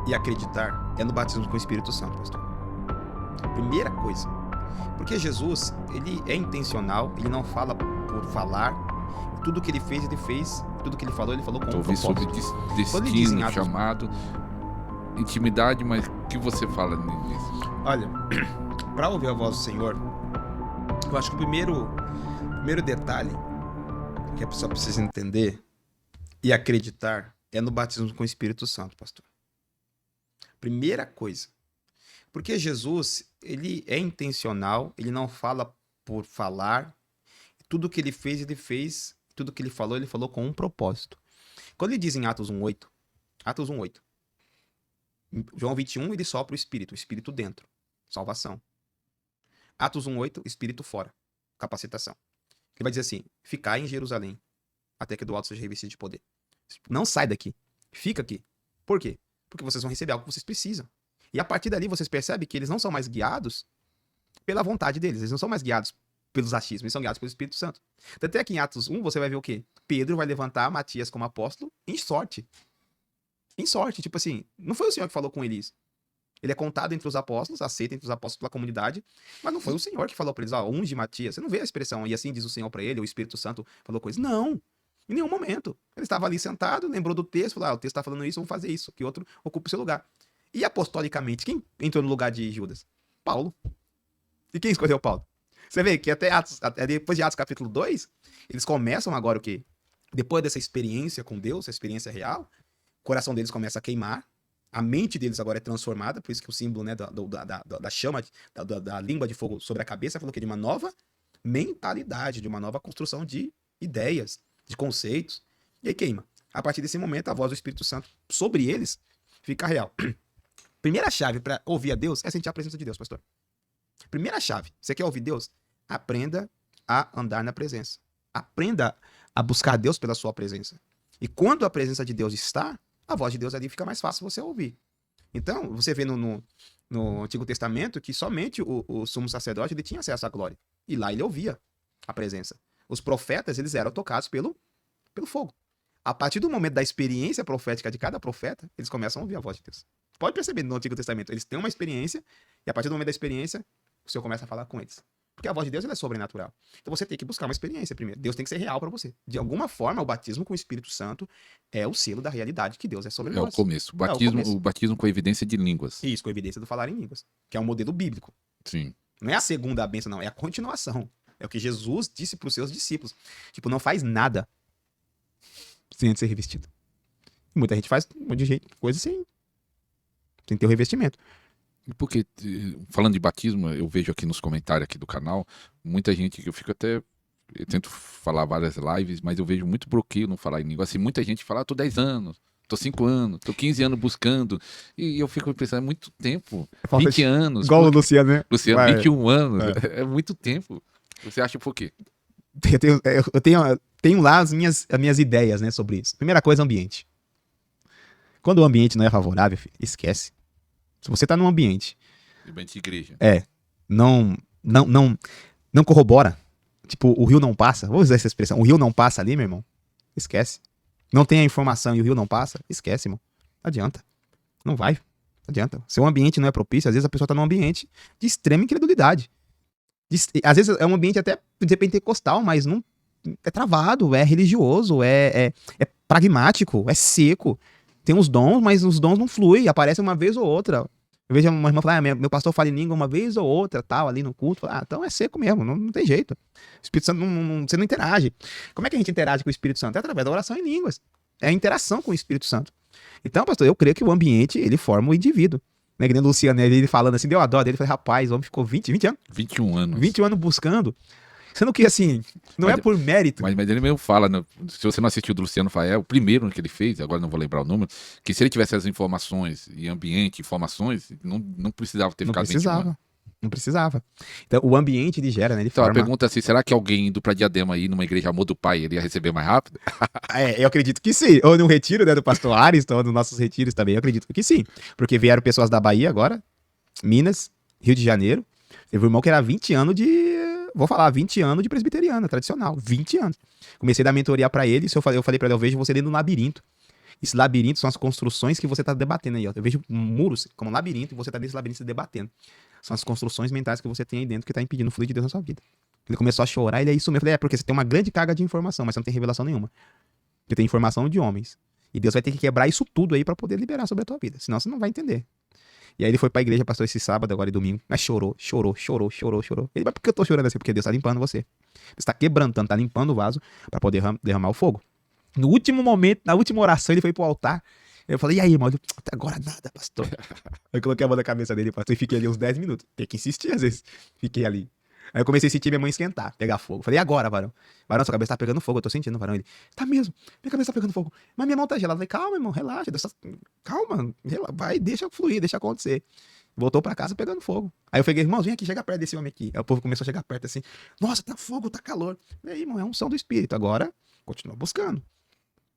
e acreditar é no batismo com o Espírito Santo, pastor. Primeira coisa. Porque Jesus, ele é intencional, ele não fala por falar. Tudo que ele fez, tudo que ele falou com um Ouvi sobre propósito. Quando ele diz em destino, Atos, chamado, intimidade, mas o que você fala nisso? olha, para ouvir a voz do Senhor, eu acho que o primeiro detalhe que a pessoa precisa entender e acreditar é no batismo com o Espírito Santo, pastor. Primeira coisa. Porque Jesus, ele é intencional, ele não fala por falar. Tudo que ele fez, tudo que ele falou com um propósito. Quando ele diz em Atos 1:8, João 21, ele sopra o Espírito dentro, salvação. Atos 1:8, Espírito fora, capacitação. Ele vai dizer assim, ficai em Jerusalém, até que do alto seja revestido de poder. Não sai daqui, fica aqui. Por quê? Porque vocês vão receber algo que vocês precisam. E a partir dali vocês percebem que eles não são mais guiados pela vontade deles, eles não são mais guiados pelos achismos, eles são guiados pelo Espírito Santo. Tanto é que em Atos 1 você vai ver o quê? Pedro vai levantar Matias como apóstolo em sorte. Em sorte, tipo assim, não foi o Senhor que falou com eles. Ele é contado entre os apóstolos, aceito entre os apóstolos pela comunidade, mas não foi o Senhor que falou para eles, ó, unge Matias. Você não vê a expressão, e assim diz o Senhor para ele, o Espírito Santo falou com eles. Não, em nenhum momento. Ele estava ali sentado, lembrou do texto, falou, o texto está falando isso, vamos fazer isso, que outro ocupe o seu lugar. E apostolicamente, quem entrou no lugar de Judas? Paulo. E quem escolheu Paulo? Você vê que até depois de Atos capítulo 2, eles começam agora o quê? Depois dessa experiência com Deus, essa experiência real, o coração deles começa a queimar, a mente deles agora é transformada, por isso que o símbolo, né, da chama, da língua de fogo sobre a cabeça, falou que de uma nova mentalidade, de uma nova construção de ideias, de conceitos, e aí queima. A partir desse momento, a voz do Espírito Santo sobre eles fica real. Primeira chave para ouvir a Deus é sentir a presença de Deus, pastor. Primeira chave. Você quer ouvir Deus? Aprenda a andar na presença. Aprenda a buscar Deus pela sua presença. E quando a presença de Deus está, a voz de Deus ali fica mais fácil você ouvir. Então, você vê no Antigo Testamento que somente o sumo sacerdote ele tinha acesso à glória. E lá ele ouvia a presença. Os profetas, eles eram tocados pelo fogo. A partir do momento da experiência profética de cada profeta, eles começam a ouvir a voz de Deus. Pode perceber no Antigo Testamento, eles têm uma experiência, e a partir do momento da experiência, o Senhor começa a falar com eles. Porque a voz de Deus ela é sobrenatural. Então você tem que buscar uma experiência primeiro. Deus tem que ser real para você. De alguma forma, o batismo com o Espírito Santo é o selo da realidade que Deus é sobre É o nós. começo. O O batismo com evidência de línguas. Isso, com evidência do falar em línguas. Que é um modelo bíblico. Sim. Não é a segunda bênção, não. É a continuação. É o que Jesus disse para os seus discípulos. Tipo, não faz nada sem antes ser revestido. Muita gente faz um monte de jeito, coisa sem ter o revestimento. Porque, falando de batismo, eu vejo aqui nos comentários aqui do canal, muita gente que eu fico até... Eu tento falar várias lives, mas eu vejo muito bloqueio no falar em língua. Assim, muita gente fala, tô 10 anos, tô 5 anos, tô 15 anos buscando. E eu fico pensando, é muito tempo. 20 anos. Igual o Luciano, né? Luciano, Vai. 21 anos. É muito tempo. Você acha por quê? Eu tenho lá as minhas ideias, né, sobre isso. Primeira coisa, ambiente. Quando o ambiente não é favorável, filho, esquece. Se você tá num ambiente De igreja. não corrobora, tipo, o rio não passa, vou usar essa expressão, o rio não passa ali, meu irmão, esquece. Não tem a informação e o rio não passa, esquece, irmão. Não adianta. Não vai. Não adianta. Seu ambiente não é propício, às vezes a pessoa tá num ambiente de extrema incredulidade. Às vezes é um ambiente até de pentecostal, mas não é travado, é religioso, é pragmático, é seco. Tem os dons, mas os dons não fluem, aparecem uma vez ou outra. Eu vejo uma irmã falar, meu pastor fala em língua uma vez ou outra, tal, ali no culto. Fala, então é seco mesmo, não tem jeito. O Espírito Santo, você não interage. Como é que a gente interage com o Espírito Santo? É através da oração em línguas. É a interação com o Espírito Santo. Então, pastor, eu creio que o ambiente, ele forma o indivíduo. Né, que nem o Luciano, ele falando assim, deu a dó dele, falei, rapaz, o homem ficou 20 anos? 21 anos. 21 anos buscando. Sendo que, assim, não é por mérito. Mas ele mesmo fala, né, se você não assistiu do Luciano Fael, o primeiro que ele fez, agora não vou lembrar o número, que se ele tivesse as informações e ambiente, informações, não precisava ter ficado 21 anos. Não precisava. Então, o ambiente ele gera, né? Ele Então, forma... a pergunta é assim, será que alguém indo pra Diadema aí, numa igreja Amor do Pai, ele ia receber mais rápido? Eu acredito que sim. Ou no retiro, né, do pastor Ares, ou nos nossos retiros também, eu acredito que sim. Porque vieram pessoas da Bahia agora, Minas, Rio de Janeiro. Teve um irmão que era 20 anos de... Vou falar, 20 anos de presbiteriana, tradicional. 20 anos. Comecei a dar mentoria pra ele, eu falei pra ele, eu vejo você dentro do labirinto. Esse labirinto são as construções que você tá debatendo aí, ó. Eu vejo muros como um labirinto e você tá nesse labirinto se debatendo. São as construções mentais que você tem aí dentro que tá impedindo o fluir de Deus na sua vida. Ele começou a chorar, ele é isso mesmo. Eu falei, porque você tem uma grande carga de informação, mas você não tem revelação nenhuma. Você tem informação de homens. E Deus vai ter que quebrar isso tudo aí pra poder liberar sobre a tua vida. Senão você não vai entender. E aí ele foi pra igreja, pastor, esse sábado, agora e domingo. Mas chorou. Ele, mas por que eu tô chorando assim? Porque Deus tá limpando você. Deus tá quebrantando, tá limpando o vaso pra poder derramar o fogo. No último momento, na última oração, ele foi pro altar. Eu falei, e aí, irmão? Até agora nada, pastor. Eu coloquei a mão na cabeça dele, pastor, e fiquei ali uns 10 minutos. Tem que insistir, às vezes. Fiquei ali. Aí eu comecei a sentir minha mão esquentar, pegar fogo. Falei, e agora, varão? Varão, sua cabeça tá pegando fogo, eu tô sentindo, varão. Ele, tá mesmo, minha cabeça tá pegando fogo. Mas minha mão tá gelada. Eu falei, calma, irmão, relaxa. Calma, vai, deixa fluir, deixa acontecer. Voltou pra casa pegando fogo. Aí eu peguei, irmão, vem aqui, chega perto desse homem aqui. Aí o povo começou a chegar perto assim, nossa, tá fogo, tá calor. E aí, irmão, é unção do Espírito. Agora, continua buscando.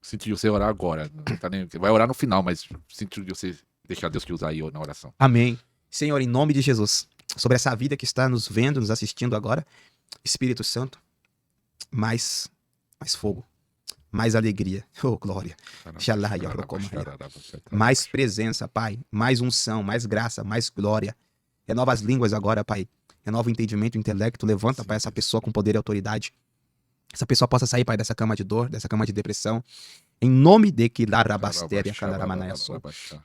Sentiu você orar agora. Não tá nem... Vai orar no final, mas sentiu de você deixar Deus te usar aí na oração. Amém. Senhor, em nome de Jesus, sobre essa vida que está nos vendo, nos assistindo agora, Espírito Santo, mais fogo, mais alegria, oh glória, mais presença, Pai, mais unção, mais graça, mais glória, renova as línguas agora, Pai, renova o entendimento, o intelecto, levanta, Pai, essa pessoa com poder e autoridade, essa pessoa possa sair, Pai, dessa cama de dor, dessa cama de depressão, em nome de que e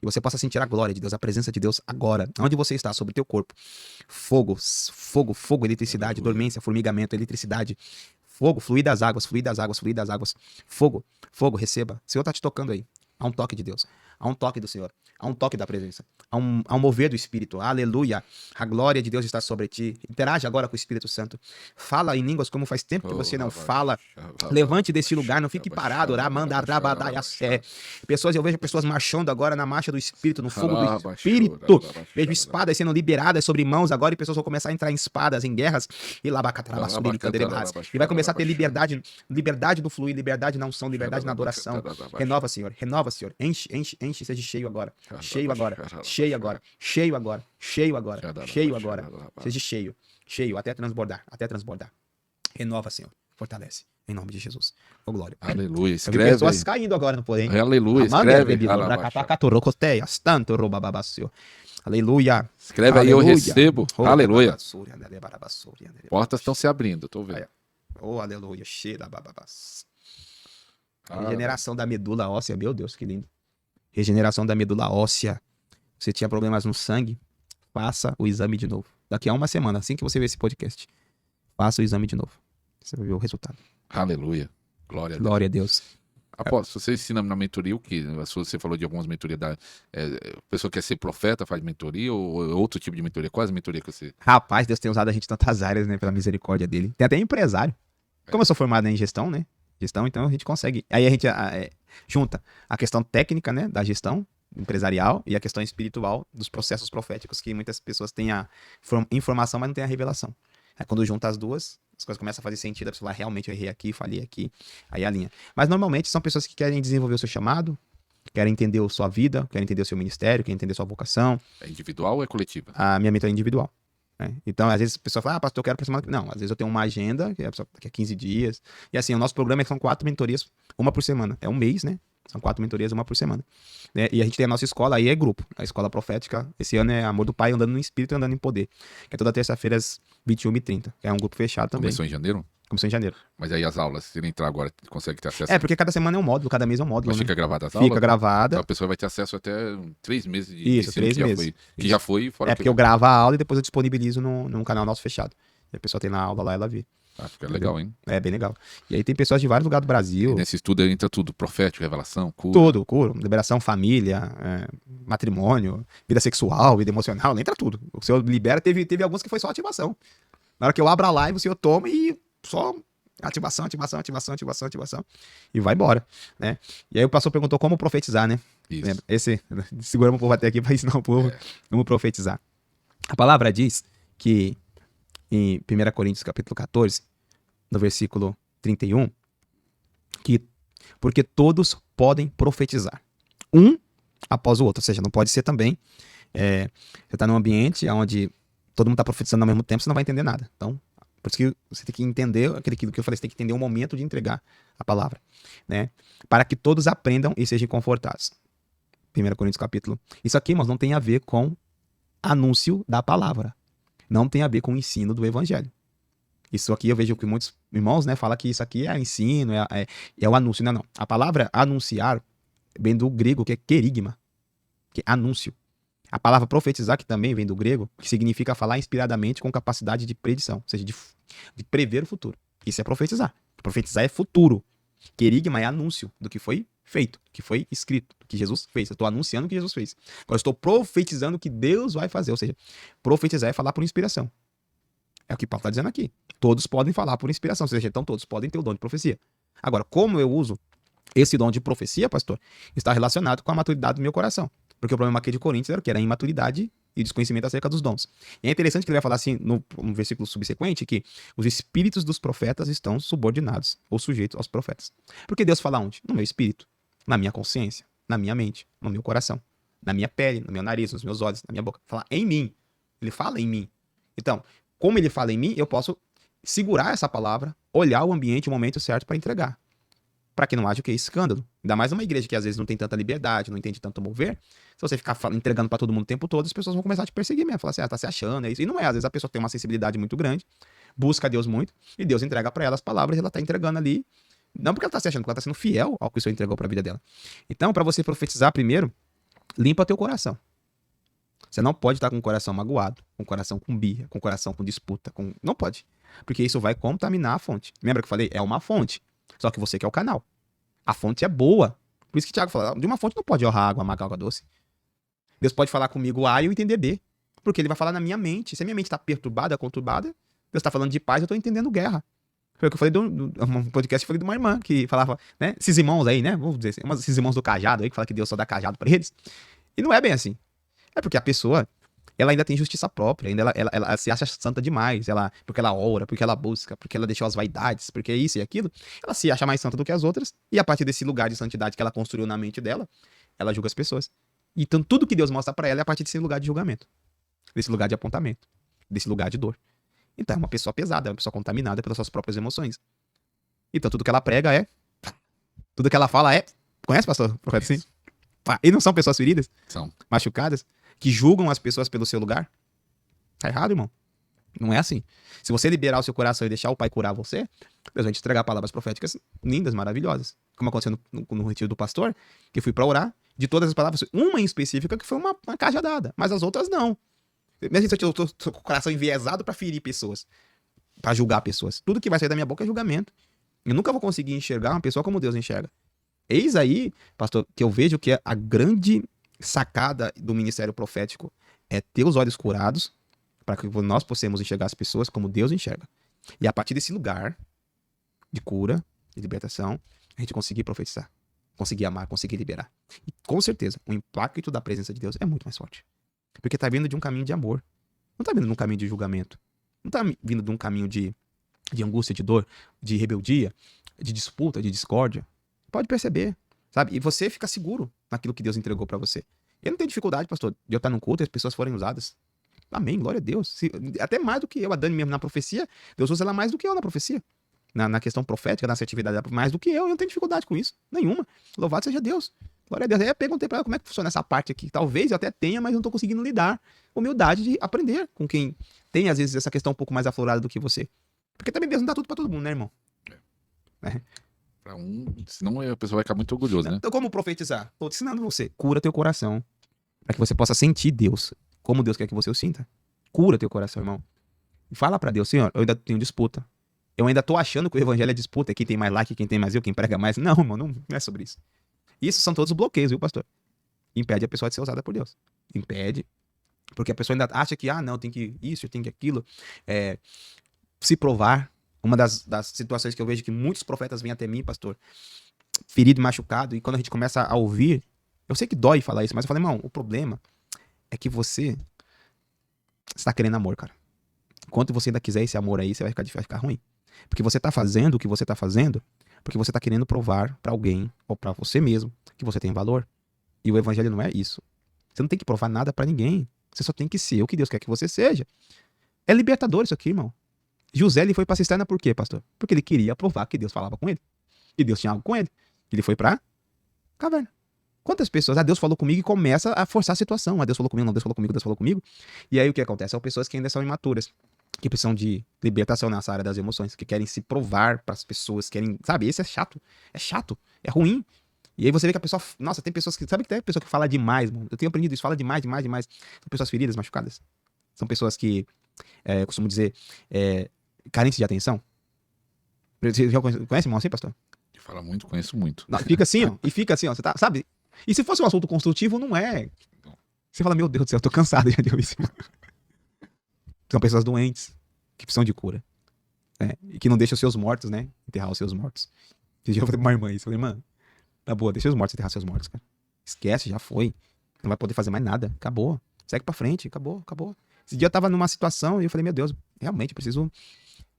você possa sentir a glória de Deus, a presença de Deus agora, onde você está, sobre o teu corpo. Fogo, eletricidade, dormência, formigamento, eletricidade, fogo, fluir das águas, fogo, receba. O Senhor está te tocando aí. Há um toque de Deus, há um toque do Senhor, há um toque da presença, há um mover do Espírito, aleluia, a glória de Deus está sobre ti. Interage agora com o Espírito Santo, fala em línguas como faz tempo que você não fala, levante desse lugar, não fique parado, pessoas, eu vejo pessoas marchando agora na marcha do Espírito, no fogo do Espírito, vejo espadas sendo liberadas sobre mãos agora e pessoas vão começar a entrar em espadas, em guerras, e vai começar a ter liberdade do fluir, liberdade na unção, liberdade na adoração. Renova, Senhor, enche, seja cheio agora, seja cheio, até transbordar. Renova, Senhor, fortalece, em nome de Jesus. Ô, glória. Aleluia, escreve. Eu vi pessoas aí caindo agora no poder, hein? Aleluia, escreve. Aleluia. Escreve aí, eu recebo. Aleluia. Portas estão se abrindo, tô vendo. Oh, aleluia. Regeneração da medula óssea, meu Deus, que lindo. Regeneração da medula óssea. Você tinha problemas no sangue? Faça o exame de novo. Daqui a uma semana, assim que você ver esse podcast, faça o exame de novo. Você vai ver o resultado. Aleluia. Glória a Deus. Glória a Deus. Apóstolo, você ensina na mentoria o que? Você falou de algumas mentorias a pessoa quer ser profeta, faz mentoria ou outro tipo de mentoria? Quais mentoria que você... Rapaz, Deus tem usado a gente em tantas áreas, né? Pela misericórdia dele. Tem até empresário. Como eu sou formado em gestão, né? Então a gente consegue. Aí a gente junta a questão técnica, né? Da gestão empresarial e a questão espiritual dos processos proféticos, que muitas pessoas têm a informação, mas não têm a revelação. Aí quando junta as duas, as coisas começam a fazer sentido. A pessoa fala, realmente eu errei aqui, falhei aqui. Aí alinha. Mas normalmente são pessoas que querem desenvolver o seu chamado, querem entender a sua vida, querem entender o seu ministério, querem entender a sua vocação. É individual ou é coletiva? A minha mentoria é individual. Então, às vezes a pessoa fala, pastor, eu quero pra semana. Não, às vezes eu tenho uma agenda, que é daqui a 15 dias. E assim, o nosso programa são 4 mentorias, uma por semana. É um mês, né? São 4 mentorias, uma por semana. E a gente tem a nossa escola, aí é grupo. A escola profética, esse ano é Amor do Pai, andando no Espírito e andando em poder. Que é toda terça-feira às 21h30. É um grupo fechado também. Começou em janeiro? Começou em janeiro. Mas aí as aulas, se ele entrar agora, consegue ter acesso? Porque cada semana é um módulo, cada mês é um módulo. Mas né? fica gravada as aulas? Fica gravada. Então a pessoa vai ter acesso até 3 meses de Isso, 3 meses. Que já foi fora. Porque eu gravo a aula e depois eu disponibilizo num canal nosso fechado. E a pessoa tem na aula lá, ela vê. Fica legal, hein? É bem legal. E aí tem pessoas de vários lugares do Brasil. E nesse estudo entra tudo, profético, revelação, cura. Tudo, cura, liberação, família, matrimônio, vida sexual, vida emocional, entra tudo. O Senhor libera, teve alguns que foi só ativação. Na hora que eu abro a live, o Senhor toma e só ativação. E vai embora, né? E aí o pastor perguntou como profetizar, né? Isso. Seguramos o povo até aqui para ensinar o povo como profetizar. A palavra diz que em 1 Coríntios capítulo 14, no versículo 31, que porque todos podem profetizar, um após o outro, ou seja, não pode ser também, você está num ambiente onde todo mundo está profetizando ao mesmo tempo, você não vai entender nada. Então, Por isso que você tem que entender aquilo que eu falei, você tem que entender o momento de entregar a palavra, né? Para que todos aprendam e sejam confortados. 1 Coríntios capítulo. Isso aqui, irmãos, não tem a ver com anúncio da palavra. Não tem a ver com o ensino do evangelho. Isso aqui eu vejo que muitos irmãos, né, falam que isso aqui é ensino, é o anúncio. Não, não. A palavra anunciar vem do grego, que é querigma, que é anúncio. A palavra profetizar, que também vem do grego, que significa falar inspiradamente com capacidade de predição, ou seja, de prever o futuro. Isso é profetizar. Profetizar é futuro. Querigma é anúncio do que foi feito, do que foi escrito, do que Jesus fez. Eu estou anunciando o que Jesus fez. Agora eu estou profetizando o que Deus vai fazer. Ou seja, profetizar é falar por inspiração. É o que Paulo está dizendo aqui. Todos podem falar por inspiração. Ou seja, então todos podem ter o dom de profecia. Agora, como eu uso esse dom de profecia, pastor, está relacionado com a maturidade do meu coração. Porque o problema aqui de Coríntios era que era a imaturidade e desconhecimento acerca dos dons. E é interessante que ele vai falar assim, no versículo subsequente, que os espíritos dos profetas estão subordinados ou sujeitos aos profetas. Porque Deus fala onde? No meu espírito, na minha consciência, na minha mente, no meu coração, na minha pele, no meu nariz, nos meus olhos, na minha boca. Fala em mim. Ele fala em mim. Então, como ele fala em mim, eu posso segurar essa palavra, olhar o ambiente, o momento certo para entregar. Para que não haja o que? Escândalo. Ainda mais numa igreja que às vezes não tem tanta liberdade, não entende tanto mover. Se você ficar entregando para todo mundo o tempo todo, as pessoas vão começar a te perseguir mesmo. Falar assim, tá se achando, é isso. E não é. Às vezes a pessoa tem uma sensibilidade muito grande, busca Deus muito, e Deus entrega para ela as palavras e ela tá entregando ali. Não porque ela tá se achando, porque ela tá sendo fiel ao que o Senhor entregou para a vida dela. Então, para você profetizar primeiro, limpa teu coração. Você não pode estar com o coração magoado, com o coração com birra, com o coração com disputa. Não pode. Porque isso vai contaminar a fonte. Lembra que eu falei? É uma fonte. Só que você que é o canal. A fonte é boa. Por isso que Tiago fala, de uma fonte não pode jorrar água amarga, água doce. Deus pode falar comigo A e eu entender B. Porque ele vai falar na minha mente. Se a minha mente está perturbada, conturbada, Deus está falando de paz, eu estou entendendo guerra. Foi o que eu falei um podcast, eu falei de uma irmã que falava, né? Esses irmãos aí, né? Vamos dizer assim, esses irmãos do cajado aí, que fala que Deus só dá cajado para eles. E não é bem assim. É porque a pessoa, ela ainda tem justiça própria, ainda ela se acha santa demais, porque ela ora, porque ela busca, porque ela deixou as vaidades, porque é isso e aquilo, ela se acha mais santa do que as outras, e a partir desse lugar de santidade que ela construiu na mente dela, ela julga as pessoas. Então tudo que Deus mostra pra ela é a partir desse lugar de julgamento, desse lugar de apontamento, desse lugar de dor. Então é uma pessoa pesada, é uma pessoa contaminada pelas suas próprias emoções. Então tudo que ela prega tudo que ela fala conhece, pastor? Profeta, sim? E não são pessoas feridas? São. Machucadas? Que julgam as pessoas pelo seu lugar? Tá errado, irmão. Não é assim. Se você liberar o seu coração e deixar o Pai curar você, Deus vai te entregar palavras proféticas lindas, maravilhosas. Como aconteceu no retiro do pastor, que eu fui pra orar, de todas as palavras, uma em específica que foi uma cajadada, mas as outras não. Mesmo se eu tô com o coração enviesado pra ferir pessoas, pra julgar pessoas. Tudo que vai sair da minha boca é julgamento. Eu nunca vou conseguir enxergar uma pessoa como Deus enxerga. Eis aí, pastor, que eu vejo que a grande sacada do ministério profético é ter os olhos curados para que nós possamos enxergar as pessoas como Deus enxerga. E a partir desse lugar de cura, de libertação, a gente conseguir profetizar, conseguir amar, conseguir liberar. E com certeza, o impacto da presença de Deus é muito mais forte. Porque tá vindo de um caminho de amor. Não tá vindo de um caminho de julgamento. Não tá vindo de um caminho de angústia, de dor, de rebeldia, de disputa, de discórdia. Pode perceber, sabe? E você fica seguro naquilo que Deus entregou pra você. Eu não tenho dificuldade, pastor, de eu estar num culto e as pessoas forem usadas. Amém, glória a Deus. Até mais do que eu, a Dani mesmo na profecia, Deus usa ela mais do que eu na profecia. Na questão profética, na assertividade dela, mais do que eu não tenho dificuldade com isso, nenhuma. Louvado seja Deus. Glória a Deus. Aí eu perguntei pra ela como é que funciona essa parte aqui. Talvez eu até tenha, mas não tô conseguindo lidar. Humildade de aprender com quem tem, às vezes, essa questão um pouco mais aflorada do que você. Porque também Deus não dá tudo pra todo mundo, né, irmão? Pra senão a pessoa vai ficar muito orgulhosa, né? Então, como profetizar? Tô te ensinando você. Cura teu coração. Pra que você possa sentir Deus. Como Deus quer que você o sinta. Cura teu coração, irmão. E fala pra Deus, Senhor, eu ainda tenho disputa. Eu ainda tô achando que o evangelho é disputa. É quem tem mais like, quem tem mais eu, quem prega mais. Não, irmão, não é sobre isso. Isso são todos bloqueios, viu, pastor? Impede a pessoa de ser usada por Deus. Impede. Porque a pessoa ainda acha que, não, tem que isso, tem que aquilo. Se provar. Uma das situações que eu vejo que muitos profetas vêm até mim, pastor, ferido e machucado, e quando a gente começa a ouvir, eu sei que dói falar isso, mas eu falo, irmão, o problema é que você está querendo amor, cara. Enquanto você ainda quiser esse amor aí, você vai ficar ruim. Porque você tá fazendo o que você tá fazendo, porque você tá querendo provar pra alguém, ou pra você mesmo, que você tem valor. E o evangelho não é isso. Você não tem que provar nada pra ninguém. Você só tem que ser o que Deus quer que você seja. É libertador isso aqui, irmão. José, ele foi pra cisterna por quê, pastor? Porque ele queria provar que Deus falava com ele. Que Deus tinha algo com ele. Ele foi pra caverna. Quantas pessoas, Deus falou comigo e começa a forçar a situação. Deus falou comigo, não, Deus falou comigo, Deus falou comigo. E aí o que acontece? São pessoas que ainda são imaturas, que precisam de libertação nessa área das emoções, que querem se provar pras pessoas, querem, sabe, esse é chato, é ruim. E aí você vê que a pessoa, nossa, tem pessoas que, sabe que tem pessoa que fala demais, mano. Eu tenho aprendido isso, fala demais. São pessoas feridas, machucadas. São pessoas que, eu costumo dizer, carentes de atenção. Você já conhece irmão assim, pastor? Fala muito, conheço muito. Não, fica assim, ó. E fica assim, ó. Você tá, sabe? E se fosse um assunto construtivo, não é. Você fala, meu Deus do céu, eu tô cansado já de ouvir isso. São pessoas doentes, que precisam de cura. E que não deixam os seus mortos, né? Enterrar os seus mortos. Eu falei pra uma irmã isso. Eu falei, irmã, tá boa, deixa os mortos enterrar seus mortos, cara. Esquece, já foi. Não vai poder fazer mais nada. Acabou. Segue pra frente. Acabou. Esse dia eu tava numa situação e eu falei, meu Deus, realmente, eu preciso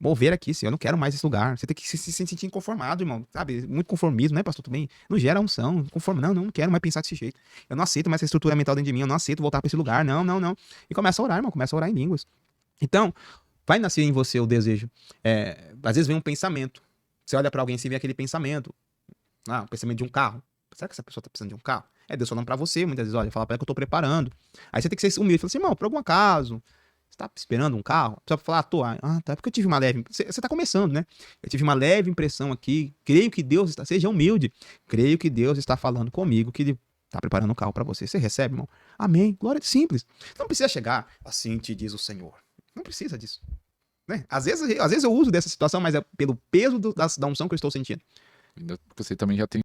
mover aqui, eu não quero mais esse lugar. Você tem que se sentir inconformado, irmão, sabe? Muito conformismo, né, pastor? Também não gera unção, não quero mais pensar desse jeito. Eu não aceito mais essa estrutura mental dentro de mim, eu não aceito voltar pra esse lugar, não. E começa a orar, irmão, começa a orar em línguas. Então, vai nascer em você o desejo. Às vezes vem um pensamento. Você olha pra alguém e vê aquele pensamento. O pensamento de um carro. Será que essa pessoa tá precisando de um carro? Deus falando pra você, muitas vezes, olha, fala pra ela que eu tô preparando. Aí você tem que ser humilde, fala assim, irmão, por algum acaso, você tá esperando um carro? Só pra falar, tô. Tá, porque eu tive uma leve... Você tá começando, né? Eu tive uma leve impressão aqui. Creio que Deus está... Seja humilde. Creio que Deus está falando comigo que ele tá preparando um carro pra você. Você recebe, irmão? Amém. Glória, simples. Não precisa chegar, assim te diz o Senhor. Não precisa disso. Né? Às vezes eu uso dessa situação, mas é pelo peso da unção que eu estou sentindo. Ainda porque você também já tem